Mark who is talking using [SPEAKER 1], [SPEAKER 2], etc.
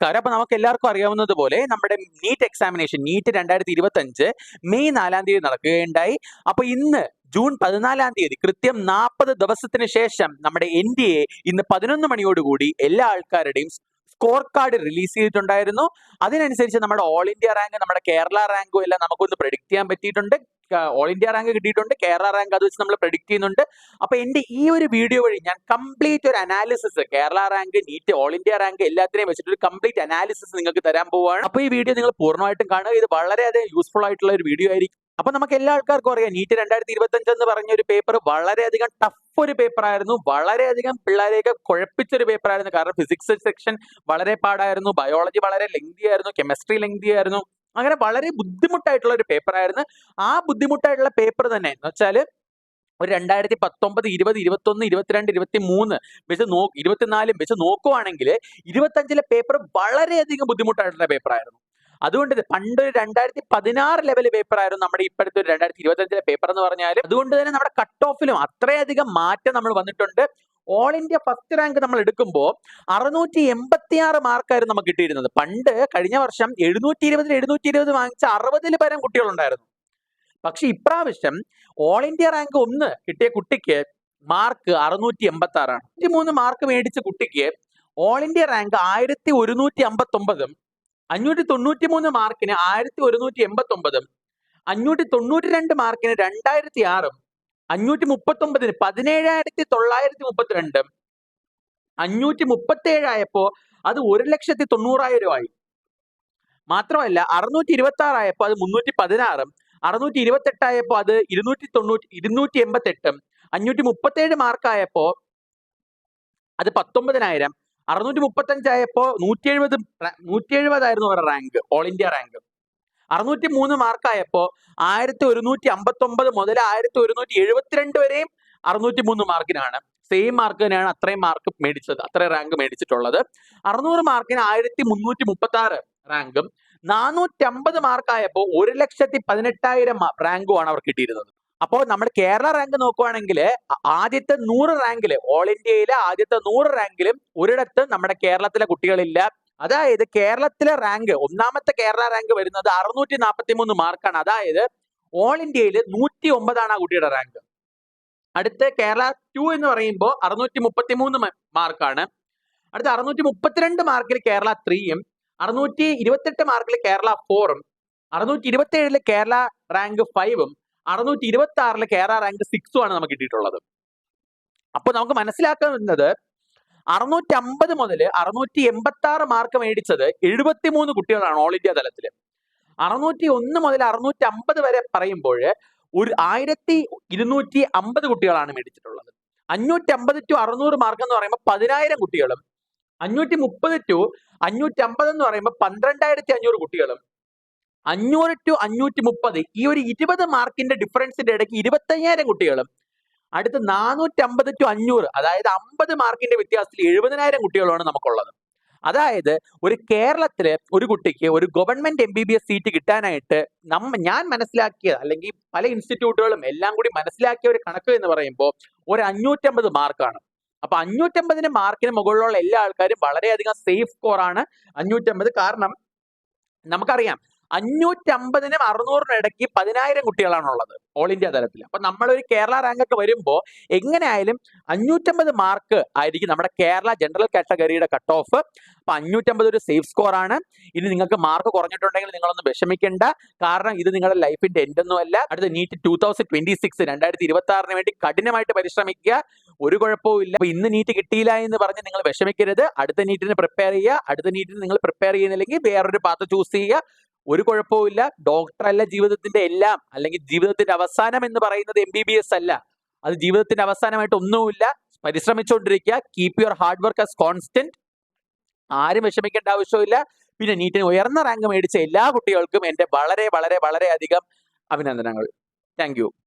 [SPEAKER 1] കാര്യം അപ്പൊ നമുക്ക് എല്ലാവർക്കും അറിയാവുന്നത് പോലെ നമ്മുടെ നീറ്റ് എക്സാമിനേഷൻ നീറ്റ് 2025 മെയ് 4 തീയതി നടക്കുകയുണ്ടായി. അപ്പൊ ഇന്ന് ജൂൺ 14 കൃത്യം 40 ദിവസത്തിന് ശേഷം നമ്മുടെ NDA ഇന്ന് 11 മണിയോടുകൂടി എല്ലാ ആൾക്കാരുടെയും സ്കോർ കാർഡ് റിലീസ് ചെയ്തിട്ടുണ്ടായിരുന്നു. അതിനനുസരിച്ച് നമ്മുടെ ഓൾ ഇന്ത്യ റാങ്ക്, നമ്മുടെ കേരള റാങ്കും എല്ലാം നമുക്കൊന്ന് പ്രെഡിക്ട് ചെയ്യാൻ പറ്റിയിട്ടുണ്ട്. ഓൾ ഇന്ത്യ റാങ്ക് കിട്ടിയിട്ടുണ്ട്, കേരള റാങ്ക് അത് വെച്ച് നമ്മൾ പ്രെഡിക്ട് ചെയ്യുന്നുണ്ട്. അപ്പൊ എന്റെ ഈ ഒരു വീഡിയോ വഴി ഞാൻ കംപ്ലീറ്റ് ഒരു analysis, Kerala rank, NEET, all India rank എല്ലാത്തിനെയും വെച്ചിട്ട് ഒരു കംപ്ലീറ്റ് അനാലിസിസ് നിങ്ങൾക്ക് തരാൻ പോവുകയാണ്. അപ്പൊ ഈ വീഡിയോ നിങ്ങൾ പൂർണ്ണമായിട്ടും കാണുക. ഇത് വളരെയധികം യൂസ്ഫുൾ ആയിട്ടുള്ള ഒരു വീഡിയോ ആയിരിക്കും. അപ്പൊ നമുക്ക് എല്ലാ ആൾക്കാർക്കും അറിയാം, നീറ്റ് 2025 എന്ന് പറഞ്ഞ ഒരു പേപ്പർ വളരെയധികം ടഫ് ഒരു പേപ്പർ ആയിരുന്നു. വളരെയധികം പിള്ളേരെയൊക്കെ കുഴപ്പിച്ചൊരു പേപ്പർ ആയിരുന്നു. കാരണം ഫിസിക്സ് സെക്ഷൻ വളരെ പാടായിരുന്നു, ബയോളജി വളരെ ലെങ്തി ആയിരുന്നു, കെമിസ്ട്രി ലെങ്തി ആയിരുന്നു. അങ്ങനെ വളരെ ബുദ്ധിമുട്ടായിട്ടുള്ള ഒരു പേപ്പർ ആയിരുന്നു. ആ ബുദ്ധിമുട്ടായിട്ടുള്ള പേപ്പർ തന്നെ എന്ന് വെച്ചാല് ഒരു 2019, 20, 21, 22, 23 വെച്ച് 24 വെച്ച് നോക്കുവാണെങ്കിൽ 25 പേപ്പർ വളരെയധികം ബുദ്ധിമുട്ടായിട്ടുള്ള പേപ്പർ ആയിരുന്നു. അതുകൊണ്ട് പണ്ട് 2016 ലെവൽ പേപ്പർ ആയിരുന്നു നമ്മുടെ ഇപ്പോഴത്തെ ഒരു 2025 പേപ്പർ എന്ന് പറഞ്ഞാൽ. അതുകൊണ്ട് തന്നെ നമ്മുടെ കട്ട് ഓഫിലും അത്രയധികം മാറ്റം നമ്മൾ വന്നിട്ടുണ്ട്. ഓൾ ഇന്ത്യ ഫസ്റ്റ് റാങ്ക് നമ്മൾ എടുക്കുമ്പോൾ 686 മാർക്കായിരുന്നു നമുക്ക് കിട്ടിയിരുന്നത്. പണ്ട് കഴിഞ്ഞ വർഷം 720 വാങ്ങിച്ച 60 പരം കുട്ടികളുണ്ടായിരുന്നു. പക്ഷെ ഇപ്രാവശ്യം ഓൾ ഇന്ത്യ റാങ്ക് 1 കിട്ടിയ കുട്ടിക്ക് മാർക്ക് 686 3 മാർക്ക് മേടിച്ച കുട്ടിക്ക് ഓൾ ഇന്ത്യ റാങ്ക് 1159, 593 മാർക്കിന് 1189, 592 മാർക്കിന് 2006, 539 17,932, 537 ആയപ്പോ അത് 1,90,000 ആയി. മാത്രമല്ല 626 ആയപ്പോ അത് 316, 628 ആയപ്പോ അത് 288, 537 മാർക്കായപ്പോ അത് 19,000, 635 ആയപ്പോ 170 ആയിരുന്നു അവരുടെ റാങ്ക്, ഓൾ ഇന്ത്യ റാങ്ക്. 603 മാർക്കായപ്പോ 1159 മുതൽ 1172 വരെയും 603 മാർക്കിനാണ്. സെയിം മാർക്ക് തന്നെയാണ് അത്രയും മാർക്ക് മേടിച്ചത്, അത്രയും റാങ്ക് മേടിച്ചിട്ടുള്ളത്. 600 മാർക്കിന് 1336 റാങ്കും 450 മാർക്കായപ്പോ 1,18,000 റാങ്കുമാണ് അവർക്ക് കിട്ടിയിരുന്നത്. അപ്പോൾ നമ്മൾ കേരള റാങ്ക് നോക്കുവാണെങ്കിൽ ആദ്യത്തെ 100 റാങ്കില്, ഓൾ ഇന്ത്യയിലെ ആദ്യത്തെ 100 റാങ്കിലും ഒരിടത്ത് നമ്മുടെ കേരളത്തിലെ കുട്ടികളില്ല. അതായത് കേരളത്തിലെ റാങ്ക്, ഒന്നാമത്തെ കേരള റാങ്ക് വരുന്നത് 643 മാർക്കാണ്. അതായത് ഓൾ ഇന്ത്യയിൽ 109 ആ കുട്ടിയുടെ റാങ്ക്. അടുത്ത കേരള 2 എന്ന് പറയുമ്പോൾ 633 മാർക്കാണ്. അടുത്ത 632 മാർക്കിൽ കേരള 3യും 628 മാർക്കിൽ കേരള 4ഉം 627 കേരള റാങ്ക് 5ഉം 626 കേരള റാങ്ക് 6ഉം ആണ് നമുക്ക് കിട്ടിയിട്ടുള്ളത്. അപ്പൊ നമുക്ക് മനസ്സിലാക്കുന്നത് 650 മുതൽ 686 മാർക്ക് മേടിച്ചത് 73 കുട്ടികളാണ് ഓൾ ഇന്ത്യ തലത്തിൽ. 601 മുതൽ 650 വരെ പറയുമ്പോൾ ഒരു 1250 കുട്ടികളാണ് മേടിച്ചിട്ടുള്ളത്. 550 to 600 മാർക്ക് എന്ന് പറയുമ്പോൾ 10,000 കുട്ടികളും, 530 to 550 എന്ന് പറയുമ്പോൾ 12,500 കുട്ടികളും, 500 to 530 ഈ ഒരു 20 മാർക്കിന്റെ ഡിഫറൻസിന്റെ ഇടയ്ക്ക് 25,000 കുട്ടികളും, അടുത്ത് 450 to 500 അതായത് 50 മാർക്കിന്റെ വ്യത്യാസത്തിൽ 70,000 കുട്ടികളുമാണ് നമുക്കുള്ളത്. അതായത് ഒരു കേരളത്തിലെ ഒരു കുട്ടിക്ക് ഒരു ഗവൺമെന്റ് MBBS സീറ്റ് കിട്ടാനായിട്ട് ഞാൻ മനസ്സിലാക്കിയ, അല്ലെങ്കിൽ പല ഇൻസ്റ്റിറ്റ്യൂട്ടുകളും എല്ലാം കൂടി മനസ്സിലാക്കിയ ഒരു കണക്ക് എന്ന് പറയുമ്പോൾ ഒരു 550 മാർക്കാണ്. അപ്പൊ 550 മാർക്കിന് മുകളിലുള്ള എല്ലാ ആൾക്കാരും വളരെയധികം സേഫ് സ്കോർ ആണ് 550. കാരണം നമുക്കറിയാം 550നും 600നും ഇടയ്ക്ക് 10,000 കുട്ടികളാണുള്ളത് ഓൾ ഇന്ത്യ തലത്തിൽ. അപ്പൊ നമ്മളൊരു കേരള റാങ്ക് ഒക്കെ വരുമ്പോൾ എങ്ങനെയായാലും 550 മാർക്ക് ആയിരിക്കും നമ്മുടെ കേരള ജനറൽ കാറ്റഗറിയുടെ കട്ട് ഓഫ്. അപ്പൊ 550 ഒരു സേഫ് സ്കോർ ആണ്. ഇനി നിങ്ങൾക്ക് മാർക്ക് കുറഞ്ഞിട്ടുണ്ടെങ്കിൽ നിങ്ങളൊന്നും വിഷമിക്കേണ്ട, കാരണം ഇത് നിങ്ങളുടെ ലൈഫിന്റെ എൻഡ് ഒന്നുമല്ല. അടുത്ത നീറ്റ് 2026 2026 വേണ്ടി കഠിനമായിട്ട് പരിശ്രമിക്കുക, ഒരു കുഴപ്പവും ഇല്ല. അപ്പൊ ഇന്ന് നീറ്റ് കിട്ടിയില്ല എന്ന് പറഞ്ഞ് നിങ്ങൾ വിഷമിക്കരുത്. അടുത്ത നീറ്റിന് പ്രിപ്പയർ ചെയ്യുക. അടുത്ത നീറ്റിന് നിങ്ങൾ പ്രിപ്പയർ ചെയ്യുന്നില്ലെങ്കിൽ വേറൊരു പാത്ത് ചൂസ് ചെയ്യുക, ഒരു കുഴപ്പവുമില്ല. ഡോക്ടർ അല്ല ജീവിതത്തിന്റെ എല്ലാം, അല്ലെങ്കിൽ ജീവിതത്തിന്റെ അവസാനം എന്ന് പറയുന്നത് MBBS അല്ല. അത് ജീവിതത്തിന്റെ അവസാനമായിട്ട് ഒന്നുമില്ല. പരിശ്രമിച്ചുകൊണ്ടിരിക്കുക. Keep your hard work as constant. ആരും വിഷമിക്കേണ്ട ആവശ്യമില്ല. പിന്നെ നീറ്റിന് ഉയർന്ന റാങ്ക് മേടിച്ച എല്ലാ കുട്ടികൾക്കും എന്റെ വളരെ വളരെ വളരെയധികം അഭിനന്ദനങ്ങൾ. Thank you.